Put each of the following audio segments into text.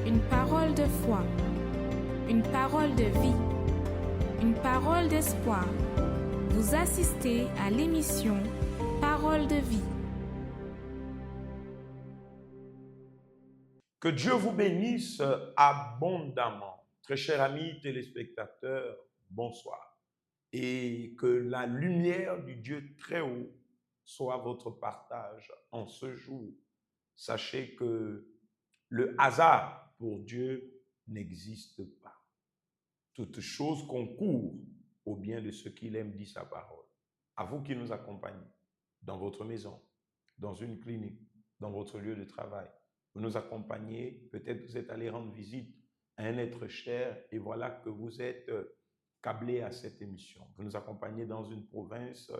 une parole de foi, une parole de vie, une parole d'espoir. Vous assistez à l'émission Parole de vie. Que Dieu vous bénisse abondamment. Très chers amis téléspectateurs, bonsoir. Et que la lumière du Dieu très haut soit votre partage en ce jour. Sachez que le hasard pour Dieu n'existe pas. Toute chose concourt au bien de ceux qu'il aime, dit sa parole. À vous qui nous accompagnez dans votre maison, dans une clinique, dans votre lieu de travail, vous nous accompagnez, peut-être vous êtes allé rendre visite à un être cher et voilà que vous êtes câblé à cette émission. Vous nous accompagnez dans une province,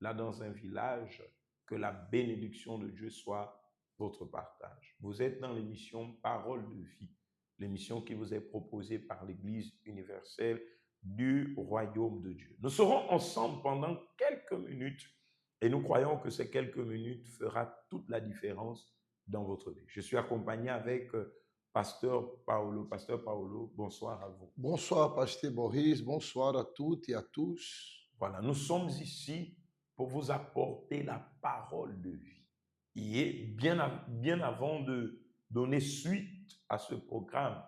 là dans un village, que la bénédiction de Dieu soit votre partage. Vous êtes dans l'émission Parole de vie, l'émission qui vous est proposée par l'Église universelle du Royaume de Dieu. Nous serons ensemble pendant quelques minutes et nous croyons que ces quelques minutes feront toute la différence dans votre vie. Je suis accompagné avec Pasteur Paolo. Pasteur Paolo, bonsoir à vous. Bonsoir, Pasteur Boris. Bonsoir à toutes et à tous. Voilà, nous sommes ici pour vous apporter la parole de vie. Et bien avant de donner suite à ce programme,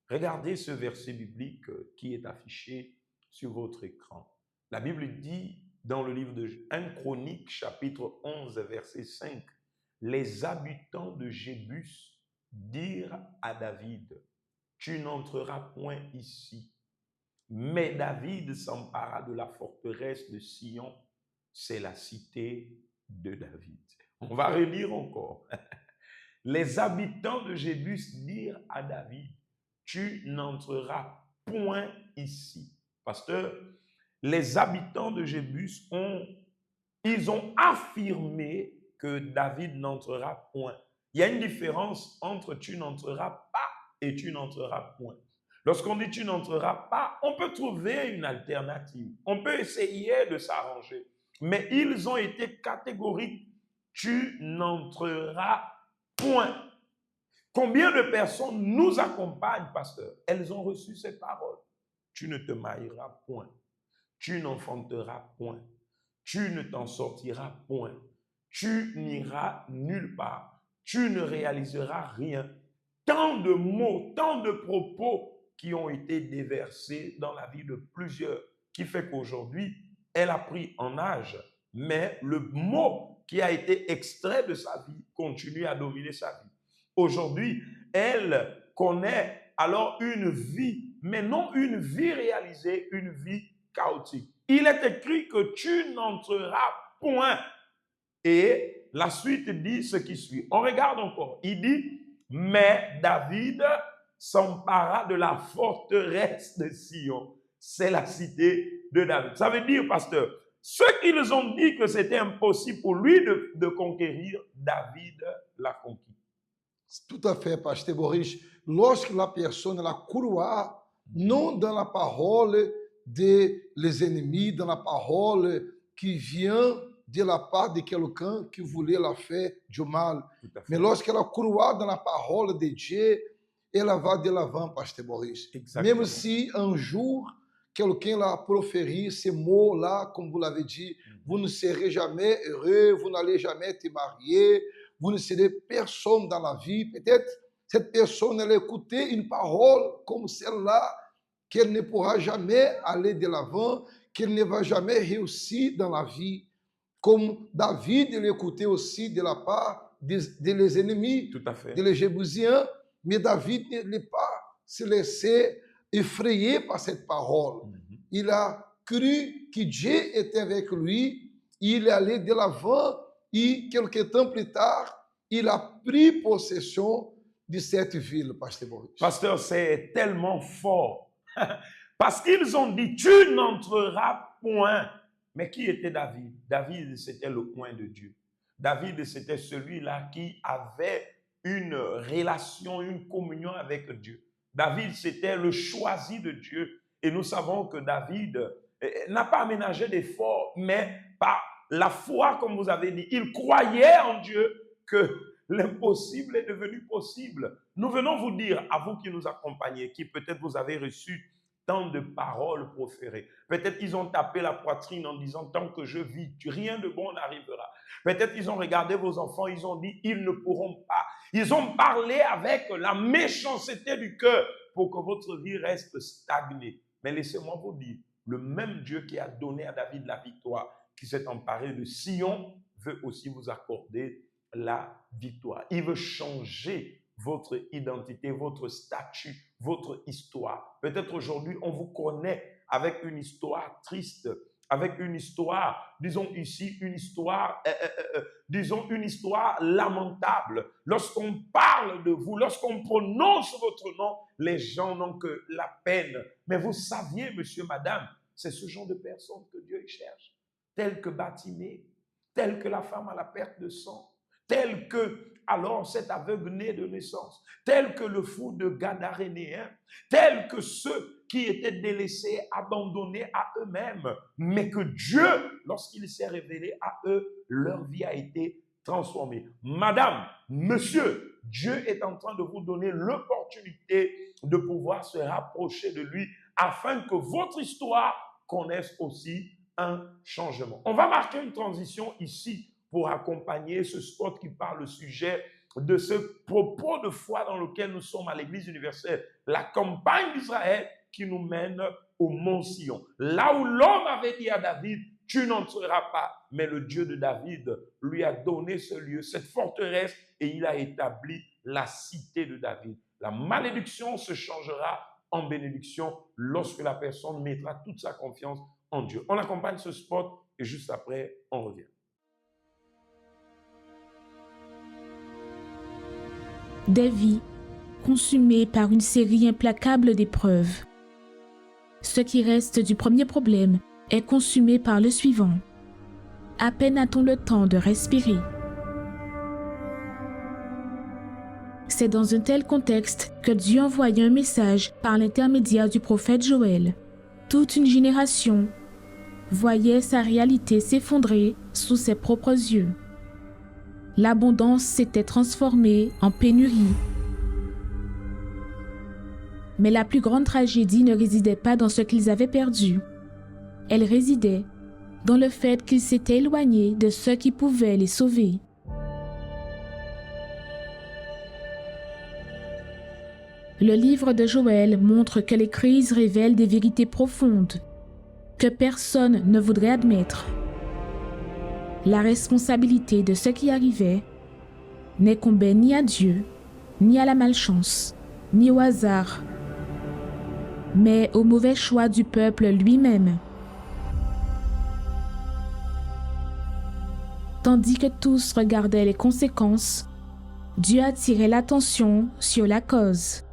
regardez ce verset biblique qui est affiché sur votre écran. La Bible dit dans le livre de 1 Chronique, chapitre 11, verset 5, « Les habitants de Jébus dirent à David, « Tu n'entreras point ici. » Mais David s'empara de la forteresse de Sion, c'est la cité de David. On va relire encore. Les habitants de Jébus dirent à David, « Tu n'entreras point ici. » Pasteur, les habitants de Jébus ils ont affirmé que David n'entrera point. Il y a une différence entre tu n'entreras pas et tu n'entreras point. Lorsqu'on dit tu n'entreras pas, on peut trouver une alternative. On peut essayer de s'arranger. Mais ils ont été catégoriques. Tu n'entreras point. Combien de personnes nous accompagnent, pasteur? Elles ont reçu ces paroles. Tu ne te marieras point. Tu n'enfanteras point. Tu ne t'en sortiras point. Tu n'iras nulle part. Tu ne réaliseras rien. Tant de mots, tant de propos qui ont été déversés dans la vie de plusieurs, qui fait qu'aujourd'hui, elle a pris en âge, mais le mot qui a été extrait de sa vie continue à dominer sa vie. Aujourd'hui, elle connaît alors une vie, mais non une vie réalisée, une vie chaotique. Il est écrit que tu n'entreras point. Et la suite dit ce qui suit. On regarde encore. Il dit, mais David s'empara de la forteresse de Sion. C'est la cité de David. Ça veut dire, pasteur, ceux qui nous ont dit que c'était impossible pour lui de conquérir, David l'a conquis. Tout à fait, Pasteur Boris. Lorsque la personne la croit, non dans la parole des ennemis, dans la parole qui vient de la part de quelqu'un qui voulait la faire du mal. Mais lorsqu'elle croit dans la parole de Dieu, elle va de l'avant, Pasteur Boris. Exactement. Même si un jour, quelqu'un l'a proféré ces mots-là, comme vous l'avez dit, vous ne serez jamais heureux, vous n'allez jamais te marier, vous ne serez personne dans la vie. Peut-être cette personne, elle a écouté une parole comme celle-là, qu'elle ne pourra jamais aller de l'avant, qu'elle ne va jamais réussir dans la vie. Comme David l'écoutait aussi de la part des ennemis, Tout à fait. des Jébusiens, mais David ne pas se laisser effrayer par cette parole. Il a cru que Dieu était avec lui, il est allé de l'avant et quelques temps plus tard, il a pris possession de cette ville, Pasteur Boris. Pasteur, c'est tellement fort. Parce qu'ils ont dit, tu n'entreras point. Mais qui était David? David, c'était le point de Dieu. David, c'était celui-là qui avait une relation, une communion avec Dieu. David, c'était le choisi de Dieu. Et nous savons que David n'a pas aménagé d'efforts, mais par la foi, comme vous avez dit, il croyait en Dieu que l'impossible est devenu possible. Nous venons vous dire, à vous qui nous accompagnez, qui peut-être vous avez reçu tant de paroles proférées. Peut-être ils ont tapé la poitrine en disant, tant que je vis, rien de bon n'arrivera. Peut-être ils ont regardé vos enfants, ils ont dit, ils ne pourront pas. Ils ont parlé avec la méchanceté du cœur pour que votre vie reste stagnée. Mais laissez-moi vous dire, le même Dieu qui a donné à David la victoire, qui s'est emparé de Sion, veut aussi vous accorder la victoire. Il veut changer votre identité, votre statut, votre histoire. Peut-être aujourd'hui, on vous connaît avec une histoire triste, avec une histoire, disons ici, une histoire lamentable. Lorsqu'on parle de vous, lorsqu'on prononce votre nom, les gens n'ont que la peine. Mais vous saviez, monsieur, madame, c'est ce genre de personnes que Dieu cherche, telles que Batimée, telles que la femme à la perte de sang, tel que alors cet aveugle né de naissance, tel que le fou de Gadarénéen, tel que ceux qui étaient délaissés, abandonnés à eux-mêmes, mais que Dieu, lorsqu'il s'est révélé à eux, leur vie a été transformée. Madame, monsieur, Dieu est en train de vous donner l'opportunité de pouvoir se rapprocher de lui afin que votre histoire connaisse aussi un changement. On va marquer une transition ici pour accompagner ce spot qui parle au sujet de ce propos de foi dans lequel nous sommes à l'Église universelle, la campagne d'Israël qui nous mène au mont Sion. Là où l'homme avait dit à David, tu n'entreras pas, mais le Dieu de David lui a donné ce lieu, cette forteresse, et il a établi la cité de David. La malédiction se changera en bénédiction lorsque la personne mettra toute sa confiance en Dieu. On accompagne ce spot et juste après, on revient. Des vies consumées par une série implacable d'épreuves. Ce qui reste du premier problème est consumé par le suivant. À peine a-t-on le temps de respirer. C'est dans un tel contexte que Dieu envoya un message par l'intermédiaire du prophète Joël. Toute une génération voyait sa réalité s'effondrer sous ses propres yeux. L'abondance s'était transformée en pénurie. Mais la plus grande tragédie ne résidait pas dans ce qu'ils avaient perdu. Elle résidait dans le fait qu'ils s'étaient éloignés de ceux qui pouvaient les sauver. Le livre de Joël montre que les crises révèlent des vérités profondes que personne ne voudrait admettre. La responsabilité de ce qui arrivait n'incombait ni à Dieu, ni à la malchance, ni au hasard, mais au mauvais choix du peuple lui-même. Tandis que tous regardaient les conséquences, Dieu attirait l'attention sur la cause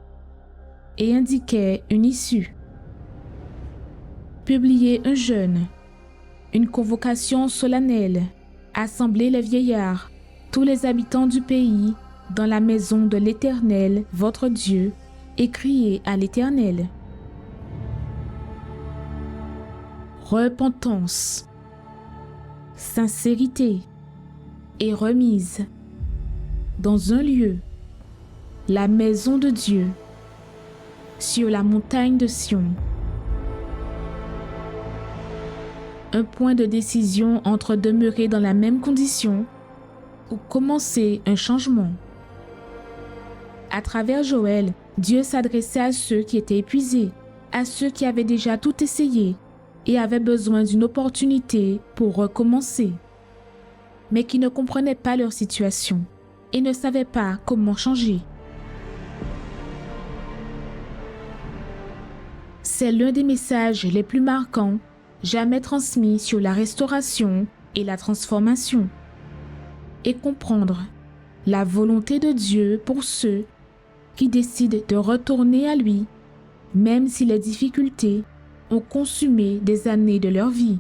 et indiquait une issue. Publier un jeûne, une convocation solennelle, assembler les vieillards, tous les habitants du pays, dans la maison de l'Éternel, votre Dieu, et crier à l'Éternel. Repentance, sincérité et remise dans un lieu, la maison de Dieu, sur la montagne de Sion. Un point de décision entre demeurer dans la même condition ou commencer un changement. À travers Joël, Dieu s'adressait à ceux qui étaient épuisés, à ceux qui avaient déjà tout essayé et avaient besoin d'une opportunité pour recommencer, mais qui ne comprenaient pas leur situation et ne savaient pas comment changer. C'est l'un des messages les plus marquants jamais transmis sur la restauration et la transformation. Et comprendre la volonté de Dieu pour ceux qui décident de retourner à lui, même si les difficultés ont consumé des années de leur vie.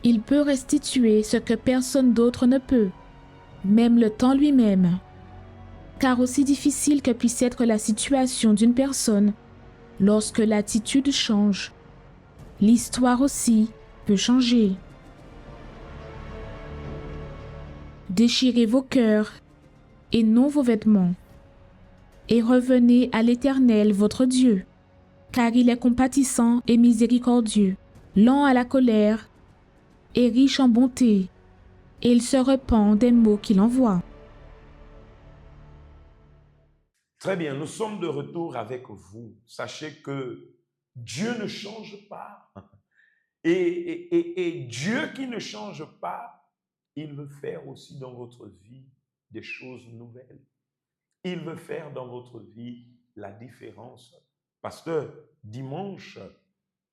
Il peut restituer ce que personne d'autre ne peut, même le temps lui-même. Car aussi difficile que puisse être la situation d'une personne, lorsque l'attitude change, l'histoire aussi peut changer. Déchirez vos cœurs et non vos vêtements, et revenez à l'Éternel votre Dieu, car il est compatissant et miséricordieux, lent à la colère et riche en bonté, et il se repent des maux qu'il envoie. Très bien, nous sommes de retour avec vous. Sachez que Dieu ne change pas. Et Dieu qui ne change pas, il veut faire aussi dans votre vie des choses nouvelles. Il veut faire dans votre vie la différence. Pasteur, dimanche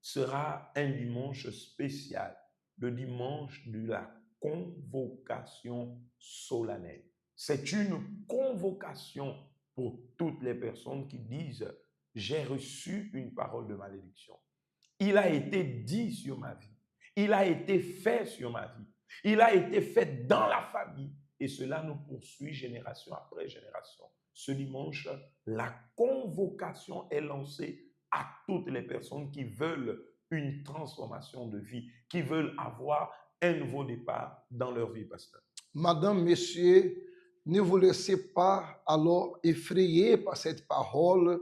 sera un dimanche spécial, le dimanche de la convocation solennelle. C'est une convocation pour toutes les personnes qui disent « J'ai reçu une parole de malédiction. Il a été dit sur ma vie. Il a été fait sur ma vie. Il a été fait dans la famille. Et cela nous poursuit génération après génération. » Ce dimanche, la convocation est lancée à toutes les personnes qui veulent une transformation de vie, qui veulent avoir un nouveau départ dans leur vie, pasteur. Madame, messieurs, ne vous laissez pas alors effrayer par cette parole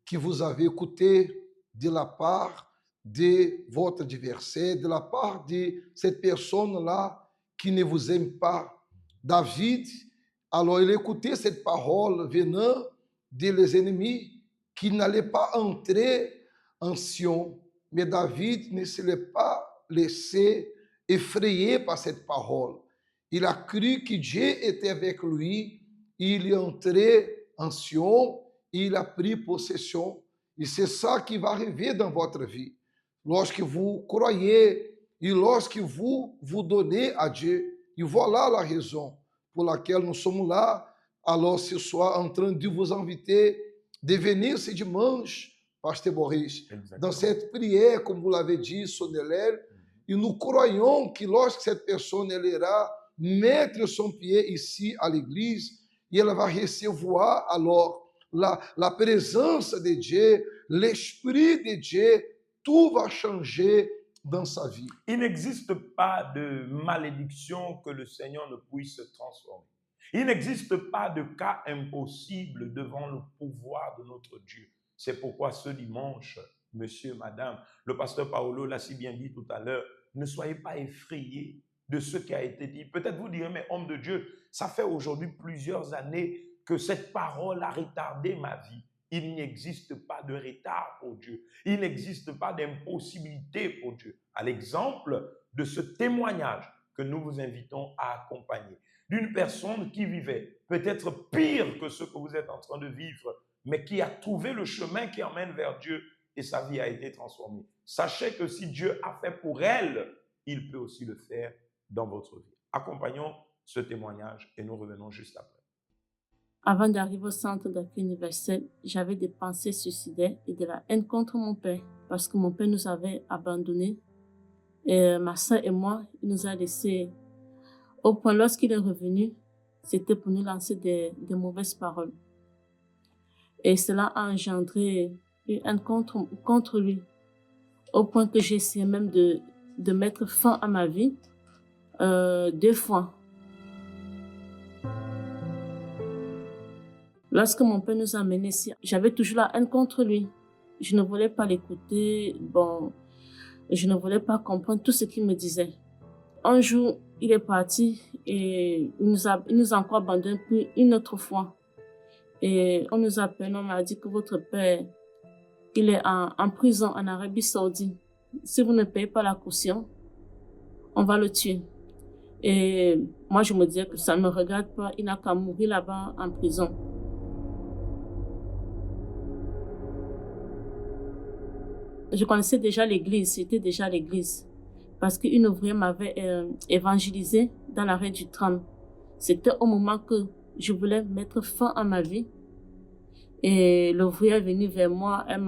que vous avez écoutée de la part de votre adversaire, de la part de cette personne-là qui ne vous aime pas. David, alors il écoutait cette parole venant des ennemis qui n'allaient pas entrer en Sion. Mais David ne se l'est pas laissé effrayer par cette parole. Il a cru que Dieu était avec lui, il est entré en Sion, il a pris possession. Et c'est ça qui va arriver dans votre vie. Lorsque vous croyez et lorsque vous vous donnez à Dieu, et voilà la raison pour laquelle nous sommes là, alors ce soir en train de vous inviter de venir ce dimanche, Pasteur Boris, dans cette prière, comme vous l'avez dit, solennelle, et nous croyons que lorsque cette personne elle ira mettre son pied ici à l'église, et elle va recevoir alors la présence de Dieu, l'Esprit de Dieu, tout va changer dans sa vie. Il n'existe pas de malédiction que le Seigneur ne puisse transformer. Il n'existe pas de cas impossible devant le pouvoir de notre Dieu. C'est pourquoi ce dimanche, monsieur, madame, le pasteur Paolo l'a si bien dit tout à l'heure, ne soyez pas effrayés de ce qui a été dit. Peut-être vous direz, mais homme de Dieu, ça fait aujourd'hui plusieurs années que cette parole a retardé ma vie. Il n'existe pas de retard pour Dieu. Il n'existe pas d'impossibilité pour Dieu. À l'exemple de ce témoignage que nous vous invitons à accompagner, d'une personne qui vivait peut-être pire que ce que vous êtes en train de vivre, mais qui a trouvé le chemin qui emmène vers Dieu et sa vie a été transformée. Sachez que si Dieu a fait pour elle, il peut aussi le faire dans votre vie. Accompagnons ce témoignage et nous revenons juste après. Avant d'arriver au centre d'accueil universel, j'avais des pensées suicidaires et de la haine contre mon père parce que mon père nous avait abandonnés. Et ma soeur et moi, il nous a laissés au point lorsqu'il est revenu, c'était pour nous lancer des mauvaises paroles. Et cela a engendré une haine contre lui, au point que j'ai essayé même de mettre fin à ma vie 2 fois. Lorsque mon père nous a amenés ici, j'avais toujours la haine contre lui. Je ne voulais pas l'écouter, je ne voulais pas comprendre tout ce qu'il me disait. Un jour, il est parti et il nous a encore abandonnés pour une autre fois. Et on nous appelle, on m'a dit que votre père, il est en prison en Arabie Saoudite. Si vous ne payez pas la caution, on va le tuer. Et moi, je me disais que ça ne me regarde pas, il n'a qu'à mourir là-bas en prison. Je connaissais déjà l'église, c'était déjà l'église. Parce qu'une ouvrière m'avait évangélisé dans l'arrêt du tram. C'était au moment que je voulais mettre fin à ma vie. Et l'ouvrière est venue vers moi, elle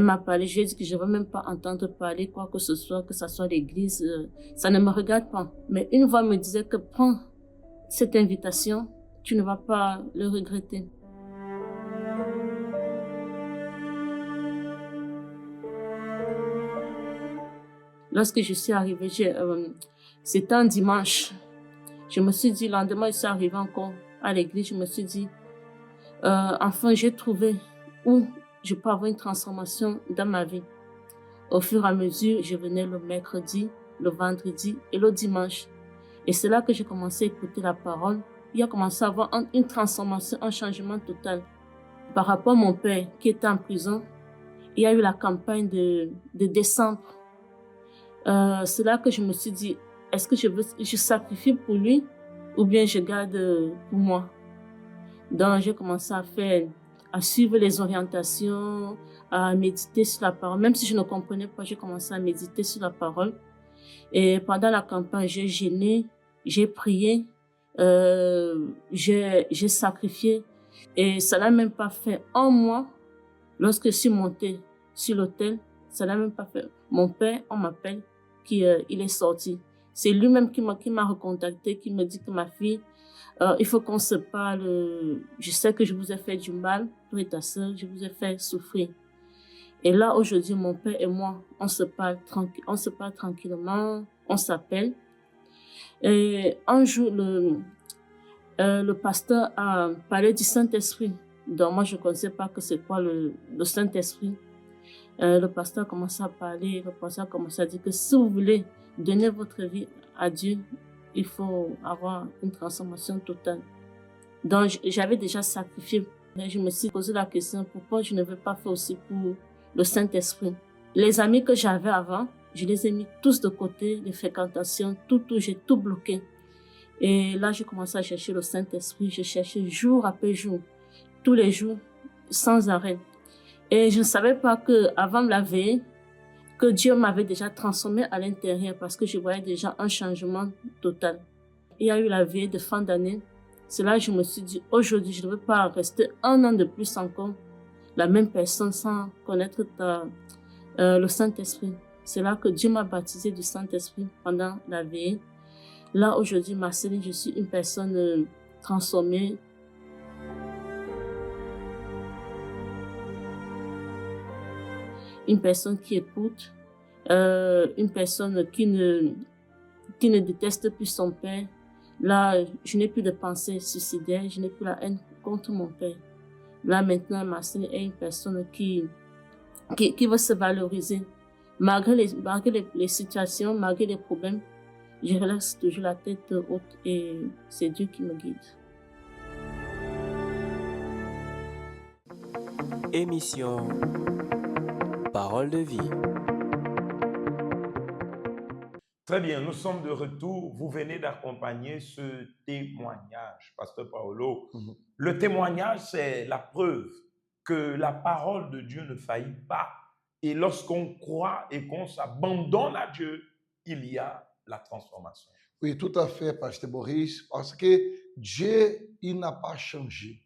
m'a parlé. Je lui ai dit que je ne veux même pas entendre parler quoi que ce soit l'église. Ça ne me regarde pas. Mais une voix me disait que prends cette invitation, tu ne vas pas le regretter. Lorsque je suis arrivée, c'était un dimanche. Je me suis dit, le lendemain, je suis arrivée encore à l'église, je me suis dit, enfin, j'ai trouvé où je peux avoir une transformation dans ma vie. Au fur et à mesure, je venais le mercredi, le vendredi et le dimanche. Et c'est là que j'ai commencé à écouter la parole. Il a commencé à avoir une transformation, un changement total. Par rapport à mon père qui était en prison, il y a eu la campagne de décembre. C'est là que je me suis dit, est-ce que je sacrifie pour lui ou bien je garde pour moi? Donc, j'ai commencé à suivre les orientations, à méditer sur la parole. Même si je ne comprenais pas, j'ai commencé à méditer sur la parole. Et pendant la campagne, j'ai jeûné, j'ai prié, j'ai sacrifié. Et ça n'a même pas fait un mois. Lorsque je suis montée sur l'autel, ça n'a même pas fait. Mon père, on m'appelle, il est sorti. C'est lui-même qui m'a recontacté, qui me dit que ma fille, il faut qu'on se parle. Je sais que je vous ai fait du mal, toi et ta sœur, je vous ai fait souffrir. Et là, aujourd'hui, mon père et moi, on se parle tranquillement, on s'appelle. Et un jour, le pasteur a parlé du Saint-Esprit. Donc moi, je ne connaissais pas que c'est quoi le Saint-Esprit. Le pasteur a commencé à parler, le pasteur a commencé à dire que si vous voulez donner votre vie à Dieu, il faut avoir une transformation totale. Donc j'avais déjà sacrifié. Et je me suis posé la question, pourquoi je ne veux pas faire aussi pour le Saint-Esprit? Les amis que j'avais avant, je les ai mis tous de côté, les fréquentations, tout, j'ai tout bloqué. Et là, j'ai commencé à chercher le Saint-Esprit. Je cherchais jour après jour, tous les jours, sans arrêt. Et je ne savais pas qu'avant la veille, que Dieu m'avait déjà transformé à l'intérieur parce que je voyais déjà un changement total. Il y a eu la veille de fin d'année. C'est là que je me suis dit, aujourd'hui, je ne veux pas rester un an de plus encore la même personne sans connaître le Saint-Esprit. C'est là que Dieu m'a baptisé du Saint-Esprit pendant la veille. Là, aujourd'hui, Marceline, je suis une personne transformée. Une personne qui écoute, une personne qui ne déteste plus son père. Là, je n'ai plus de pensée suicidaire, je n'ai plus la haine contre mon père. Là, maintenant, Marceline est une personne qui veut se valoriser. Malgré les situations, malgré les problèmes, je relève toujours la tête haute et c'est Dieu qui me guide. Émission Parole de vie. Très bien, nous sommes de retour. Vous venez d'accompagner ce témoignage, Pasteur Paolo. Le témoignage, c'est la preuve que la parole de Dieu ne faillit pas. Et lorsqu'on croit et qu'on s'abandonne à Dieu, il y a la transformation. Oui, tout à fait, Pasteur Boris, parce que Dieu, il n'a pas changé.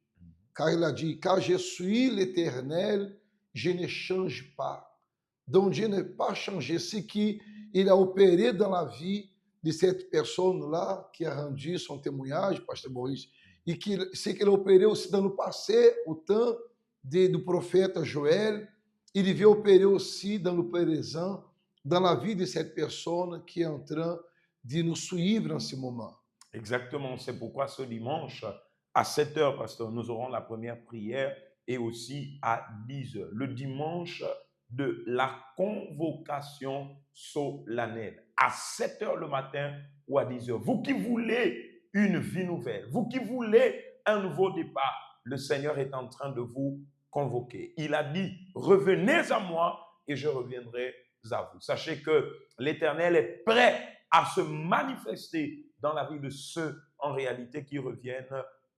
Car il a dit, car je suis l'Éternel, je ne change pas. Donc Dieu n'a pas changé. Ce qu'il a opéré dans la vie de cette personne-là qui a rendu son témoignage, Pasteur Boris, et ce qu'il a opéré aussi dans le passé, au temps du prophète Joël, il veut opérer aussi dans le présent, dans la vie de cette personne qui est en train de nous suivre en ce moment. Exactement, c'est pourquoi ce dimanche, à 7 heures, pasteur, nous aurons la première prière et aussi à 10 heures. Le dimanche de la convocation solennelle, à 7 heures le matin ou à 10 heures. Vous qui voulez une vie nouvelle, vous qui voulez un nouveau départ, le Seigneur est en train de vous convoquer. Il a dit, revenez à moi et je reviendrai à vous. Sachez que l'Éternel est prêt à se manifester dans la vie de ceux en réalité qui reviennent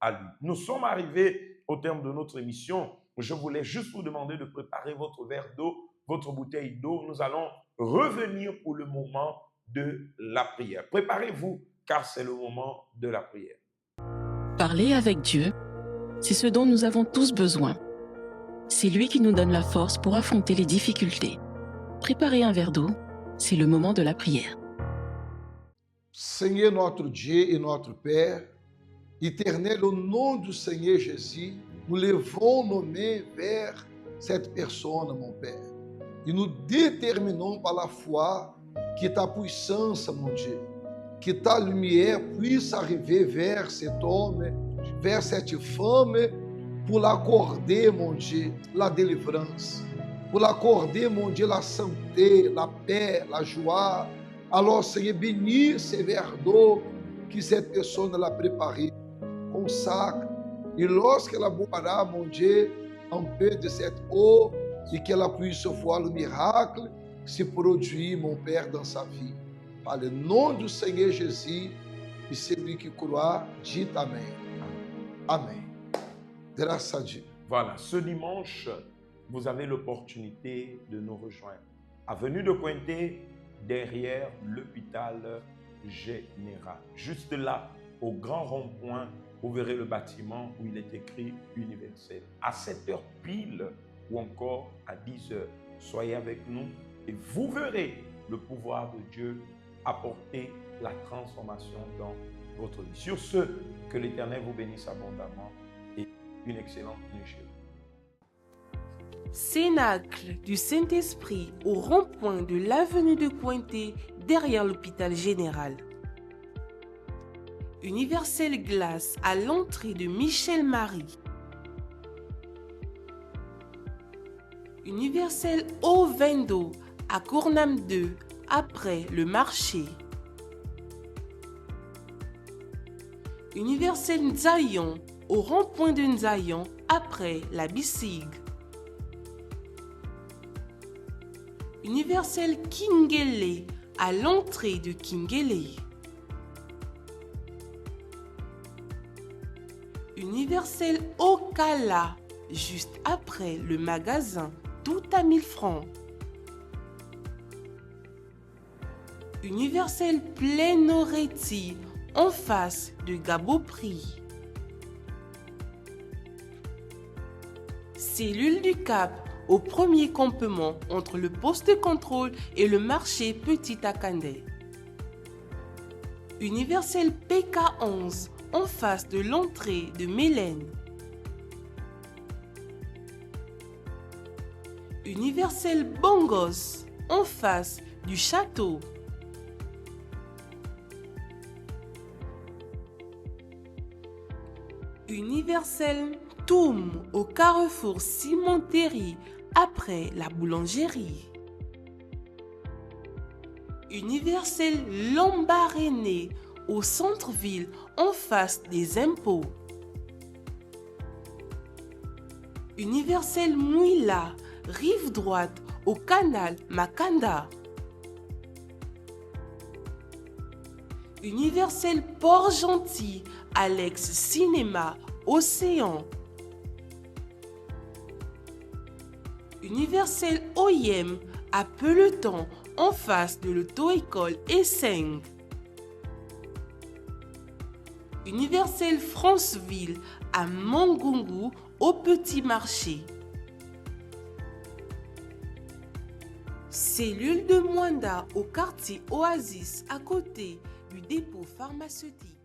à lui. Nous sommes arrivés au terme de notre émission. Je voulais juste vous demander de préparer votre verre d'eau, votre bouteille d'eau. Nous allons revenir pour le moment de la prière. Préparez-vous car c'est le moment de la prière. Parler avec Dieu, c'est ce dont nous avons tous besoin. C'est lui qui nous donne la force pour affronter les difficultés. Préparer un verre d'eau, c'est le moment de la prière. Seigneur notre Dieu et notre Père, éternel, au nom du Seigneur Jésus, nous levons nos mains vers cette personne, mon Père. Et nous déterminons par la foi que ta puissance, mon Dieu, que ta lumière puisse arriver vers cet homme, vers cette femme, pour l'accorder, mon Dieu, la délivrance, pour l'accorder, mon Dieu, la santé, la paix, la joie. Alors, Seigneur, bénis ce verre d'eau que cette personne l'a préparé, consacre, et lorsqu'elle boira, mon Dieu, un peu de cette eau, et qu'elle puisse voir le miracle se produire, mon Père, dans sa vie. Par le nom du Seigneur Jésus, et celui qui croit, dit Amen. Amen. Grâce à Dieu. Voilà, ce dimanche, vous avez l'opportunité de nous rejoindre. Avenue de Pointé, derrière l'hôpital général. Juste là, au grand rond-point, vous verrez le bâtiment où il est écrit universel. À 7h pile ou encore à 10h, soyez avec nous et vous verrez le pouvoir de Dieu apporter la transformation dans votre vie. Sur ce, que l'Éternel vous bénisse abondamment et une excellente nuit chez vous. Cénacle du Saint-Esprit au rond-point de l'avenue de Pointé derrière l'hôpital général. Universel Glace à l'entrée de Michel Marie. Universel Eau Vendo à Cournam 2 après le marché. Universel Nzayon au rond-point de Nzayon après la Bissig. Universel Kingele à l'entrée de Kingele. Universel Okala juste après le magasin tout à 1000 francs. Universel Plénoreti en face de Gaboprix. Cellule du Cap au premier campement entre le poste de contrôle et le marché Petit Akandé. Universel PK11 en face de l'entrée de Mélène. Universel Bongos en face du château. Universel Toum au carrefour Cimenterie après la boulangerie. Universel Lambaréné au centre-ville en face des impôts. Universel Mouila, rive droite au canal Makanda. Universel Port-Gentil, Alex Cinéma, Océan. Universel OIM à Peloton en face de l'auto-école Esseng. Universel Franceville à Mangungu au Petit Marché. Cellule de Mwanda au quartier Oasis à côté du dépôt pharmaceutique.